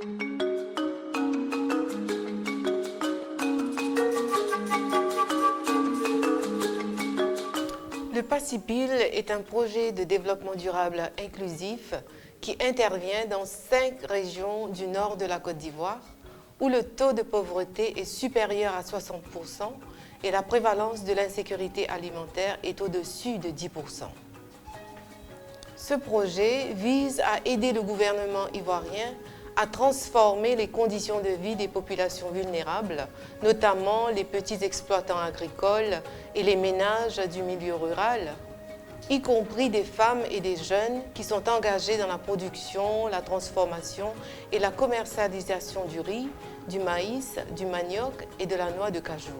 Le PACIPIL est un projet de développement durable inclusif qui intervient dans 5 régions du nord de la Côte d'Ivoire où le taux de pauvreté est supérieur à 60% et la prévalence de l'insécurité alimentaire est au-dessus de 10%. Ce projet vise à aider le gouvernement ivoirien à transformer les conditions de vie des populations vulnérables, notamment les petits exploitants agricoles et les ménages du milieu rural, y compris des femmes et des jeunes qui sont engagés dans la production, la transformation et la commercialisation du riz, du maïs, du manioc et de la noix de cajou.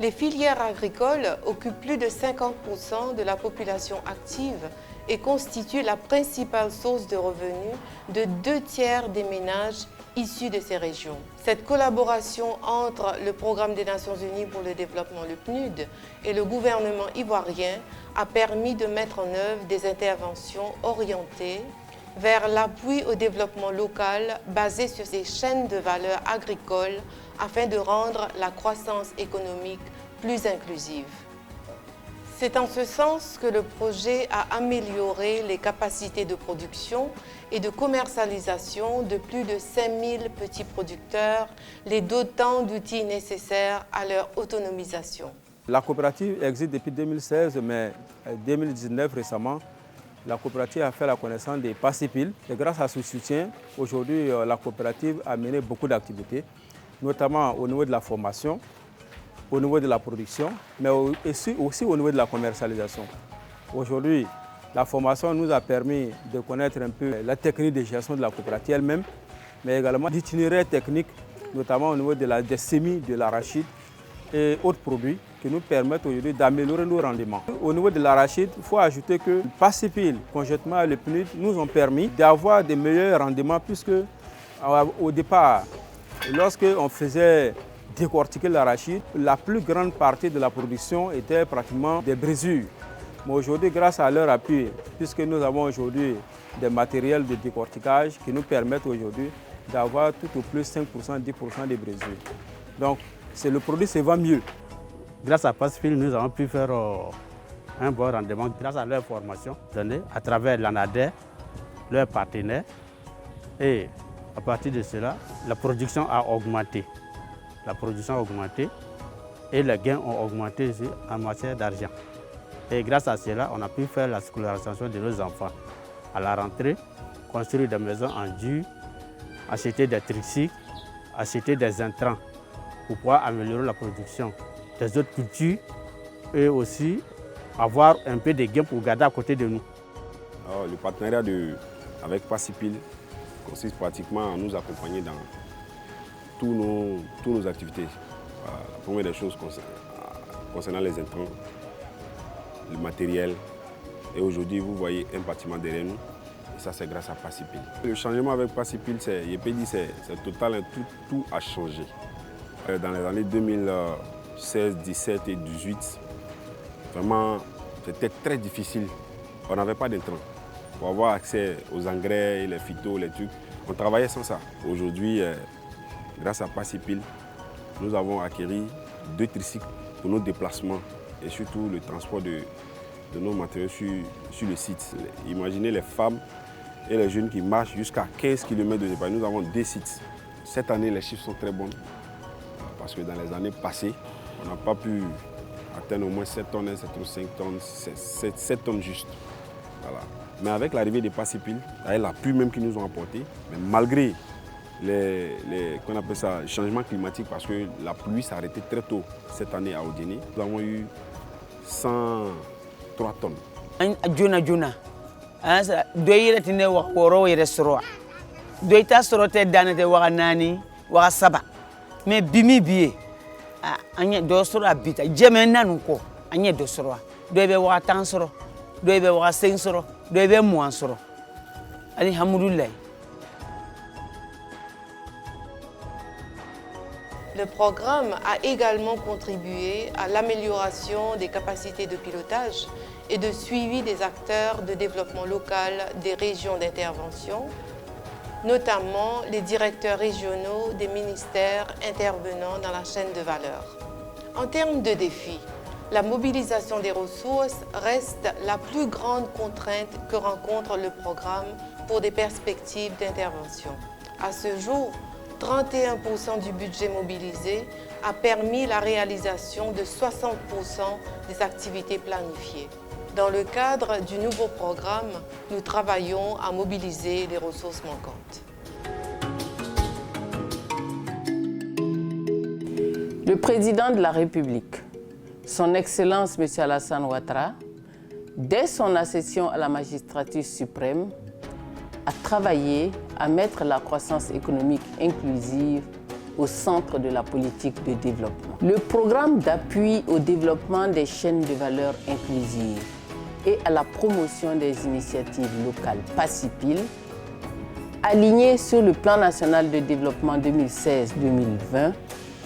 Les filières agricoles occupent plus de 50% de la population active et constituent la principale source de revenus de 2/3 des ménages issus de ces régions. Cette collaboration entre le Programme des Nations Unies pour le développement, le PNUD, et le gouvernement ivoirien a permis de mettre en œuvre des interventions orientées vers l'appui au développement local basé sur ces chaînes de valeur agricoles afin de rendre la croissance économique plus inclusive. C'est en ce sens que le projet a amélioré les capacités de production et de commercialisation de plus de 5000 petits producteurs, les dotant d'outils nécessaires à leur autonomisation. La coopérative existe depuis 2016, mais en 2019 récemment, la coopérative a fait la connaissance des PACIPIL. Et grâce à ce soutien, aujourd'hui, la coopérative a mené beaucoup d'activités, notamment au niveau de la formation, au niveau de la production, mais aussi au niveau de la commercialisation. Aujourd'hui, la formation nous a permis de connaître un peu la technique de gestion de la coopérative elle-même, mais également d'itinéraires techniques, notamment au niveau des semis, de l'arachide et autres produits qui nous permettent aujourd'hui d'améliorer nos rendements. Au niveau de l'arachide, il faut ajouter que le PACIPIL, conjointement avec le PNUD, nous ont permis d'avoir des meilleurs rendements puisque au départ, lorsqu'on faisait décortiquer l'arachide, la plus grande partie de la production était pratiquement des brisures. Mais aujourd'hui, grâce à leur appui, puisque nous avons aujourd'hui des matériels de décortiquage qui nous permettent aujourd'hui d'avoir tout au plus 5%, 10% des brisures. Donc, le produit se vend mieux. Grâce à PACIPIL, nous avons pu faire un bon rendement grâce à leur formation donnée à travers l'ANADER, leurs partenaires. Et à partir de cela, la production a augmenté. La production a augmenté et les gains ont augmenté aussi en matière d'argent. Et grâce à cela, on a pu faire la scolarisation de nos enfants. À la rentrée, construire des maisons en dur, acheter des tricycles, acheter des intrants pour pouvoir améliorer la production des autres cultures et aussi avoir un peu de gains pour garder à côté de nous. Alors, le partenariat avec PACIPIL consiste pratiquement à nous accompagner dans toutes nos activités. Voilà, la première des choses concernant les intrants, le matériel. Et aujourd'hui, vous voyez un bâtiment derrière nous. Et ça, c'est grâce à PACIPIL. Le changement avec PACIPIL, c'est total, tout a changé. Dans les années 2016, 17 et 18, vraiment, c'était très difficile. On n'avait pas d'intrants. Pour avoir accès aux engrais, les phytos, les trucs, on travaillait sans ça. Aujourd'hui, grâce à PACIPIL, nous avons acquis 2 tricycles pour nos déplacements et surtout le transport de nos matériaux sur le site. Imaginez les femmes et les jeunes qui marchent jusqu'à 15 km de départ. Nous avons 2 sites. Cette année, les chiffres sont très bons parce que dans les années passées, on n'a pas pu atteindre au moins 7 tonnes, 7,5 tonnes, 7 tonnes juste. Voilà. Mais avec l'arrivée des PACIPIL, avec l'appui même qu'ils nous ont apporté, mais malgré les changements climatiques, parce que la pluie s'est arrêtée très tôt cette année à Odéné, nous avons eu 103 tonnes. Juna. Doyere tine woro yere soro. Doita soro te danete wa nani wa saba. Mais bimi bié. Anya do soro abita. Jeme nanu ko. Anya do soro. Doyebe wa tan soro. Doyebe wa 5 soro. Doyebe mo soro. Alhamdulillah. Le programme a également contribué à l'amélioration des capacités de pilotage et de suivi des acteurs de développement local des régions d'intervention notamment les directeurs régionaux des ministères intervenant dans la chaîne de valeur. En termes de défis, la mobilisation des ressources reste la plus grande contrainte que rencontre le programme pour des perspectives d'intervention. À ce jour, 31% du budget mobilisé a permis la réalisation de 60% des activités planifiées. Dans le cadre du nouveau programme, nous travaillons à mobiliser les ressources manquantes. Le président de la République, son Excellence M. Alassane Ouattara, dès son accession à la magistrature suprême, a travaillé à mettre la croissance économique inclusive au centre de la politique de développement. Le programme d'appui au développement des chaînes de valeur inclusives et à la promotion des initiatives locales PACIPIL, aligné sur le plan national de développement 2016-2020,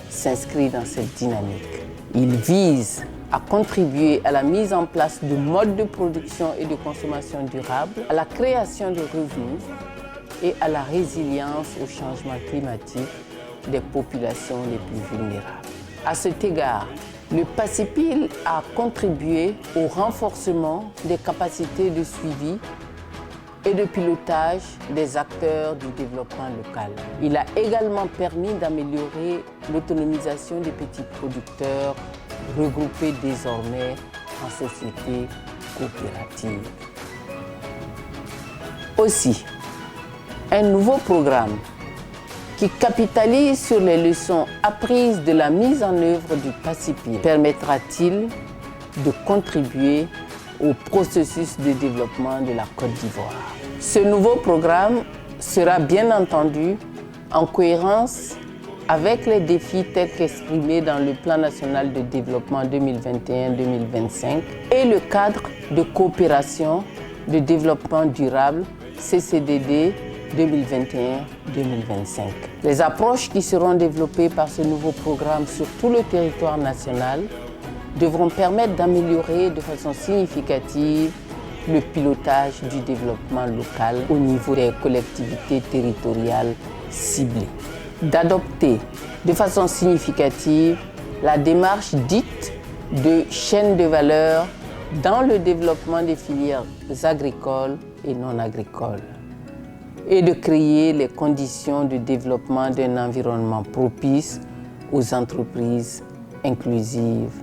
s'inscrit dans cette dynamique. Il vise à contribuer à la mise en place de modes de production et de consommation durables, à la création de revenus et à la résilience au changement climatique des populations les plus vulnérables. À cet égard, le PACIPIL a contribué au renforcement des capacités de suivi et de pilotage des acteurs du développement local. Il a également permis d'améliorer l'autonomisation des petits producteurs regroupés désormais en sociétés coopératives. Aussi, un nouveau programme qui capitalise sur les leçons apprises de la mise en œuvre du PACIPIL permettra-t-il de contribuer au processus de développement de la Côte d'Ivoire. Ce nouveau programme sera bien entendu en cohérence avec les défis tels qu'exprimés dans le Plan national de développement 2021-2025 et le cadre de coopération de développement durable CCDD 2021-2025. Les approches qui seront développées par ce nouveau programme sur tout le territoire national devront permettre d'améliorer de façon significative le pilotage du développement local au niveau des collectivités territoriales ciblées. D'adopter de façon significative la démarche dite de chaîne de valeur dans le développement des filières agricoles et non agricoles et de créer les conditions de développement d'un environnement propice aux entreprises inclusives